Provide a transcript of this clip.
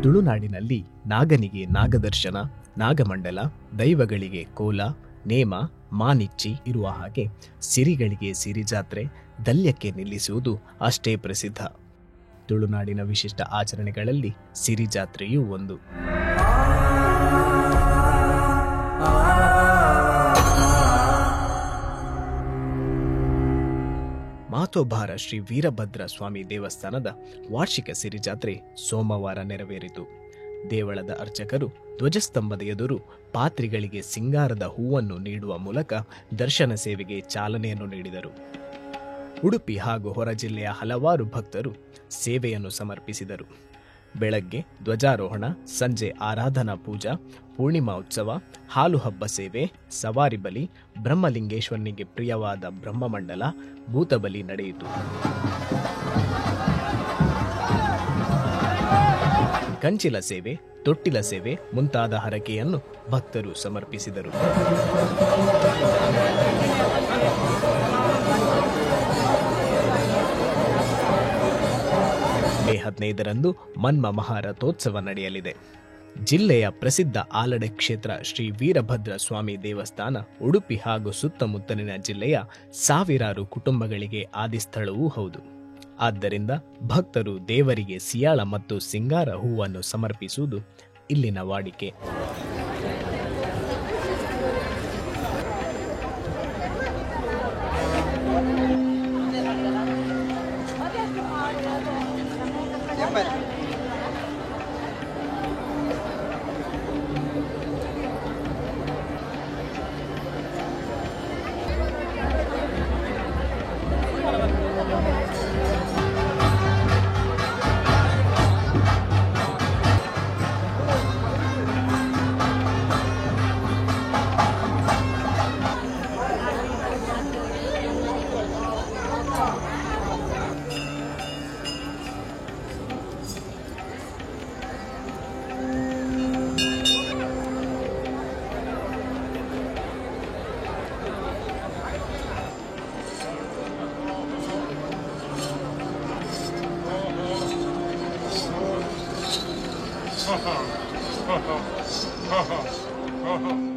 ತುಳುನಾಡಿನಲ್ಲಿ ನಾಗನಿಗೆ ನಾಗದರ್ಶನ, ನಾಗಮಂಡಲ, ದೈವಗಳಿಗೆ ಕೋಲ, ನೇಮ, ಮಾನಿಚ್ಚಿ ಇರುವ ಹಾಗೆ ಸಿರಿಗಳಿಗೆ ಸಿರಿಜಾತ್ರೆ, ದಲ್ಯಕ್ಕೆ ನಿಲ್ಲಿಸುವುದು ಅಷ್ಟೇ ಪ್ರಸಿದ್ಧ. ತುಳುನಾಡಿನ ವಿಶಿಷ್ಟ ಆಚರಣೆಗಳಲ್ಲಿ ಸಿರಿಜಾತ್ರೆಯೂ ಒಂದು. ಮಾತೋಬಾರ ಶ್ರೀ ವೀರಭದ್ರ ಸ್ವಾಮಿ ದೇವಸ್ಥಾನದ ವಾರ್ಷಿಕ ಸಿರಿಜಾತ್ರೆ ಸೋಮವಾರ ನೆರವೇರಿತು. ದೇವಳದ ಅರ್ಚಕರು ಧ್ವಜಸ್ತಂಭದ ಎದುರು ಪಾತ್ರಿಗಳಿಗೆ ಸಿಂಗಾರದ ಹೂವನ್ನು ನೀಡುವ ಮೂಲಕ ದರ್ಶನ ಸೇವೆಗೆ ಚಾಲನೆಯನ್ನು ನೀಡಿದರು. ಉಡುಪಿ ಹಾಗೂ ಹೊರ ಜಿಲ್ಲೆಯ ಹಲವಾರು ಭಕ್ತರು ಸೇವೆಯನ್ನು ಸಮರ್ಪಿಸಿದರು. ಬೆಳಗ್ಗೆ ಧ್ವಜಾರೋಹಣ, ಸಂಜೆ ಆರಾಧನಾ ಪೂಜಾ, ಪೂರ್ಣಿಮಾ ಉತ್ಸವ, ಹಾಲು ಹಬ್ಬ ಸೇವೆ, ಸವಾರಿ ಬಲಿ, ಬ್ರಹ್ಮಲಿಂಗೇಶ್ವರನಿಗೆ ಪ್ರಿಯವಾದ ಬ್ರಹ್ಮಮಂಡಲ, ಭೂತಬಲಿ ನಡೆಯಿತು. ಕಂಚಿಲ ಸೇವೆ, ತೊಟ್ಟಿಲ ಸೇವೆ ಮುಂತಾದ ಹರಕೆಯನ್ನು ಭಕ್ತರು ಸಮರ್ಪಿಸಿದರು. ಮೇ 15ರಂದು ಮನ್ಮ ಮಹಾರಥೋತ್ಸವ ನಡೆಯಲಿದೆ. ಜಿಲ್ಲೆಯ ಪ್ರಸಿದ್ಧ ಆಲಡೆ ಕ್ಷೇತ್ರ ಶ್ರೀ ವೀರಭದ್ರ ಸ್ವಾಮಿ ದೇವಸ್ಥಾನ ಉಡುಪಿ ಹಾಗೂ ಸುತ್ತಮುತ್ತಲಿನ ಜಿಲ್ಲೆಯ ಸಾವಿರಾರು ಕುಟುಂಬಗಳಿಗೆ ಆದಿಸ್ಥಳವೂ ಹೌದು. ಆದ್ದರಿಂದ ಭಕ್ತರು ದೇವರಿಗೆ ಸಿಯಾಳ ಮತ್ತು ಸಿಂಗಾರ ಹೂವನ್ನು ಸಮರ್ಪಿಸುವುದು ಇಲ್ಲಿನ ವಾಡಿಕೆ. Ha ha ha ha ha ha ha.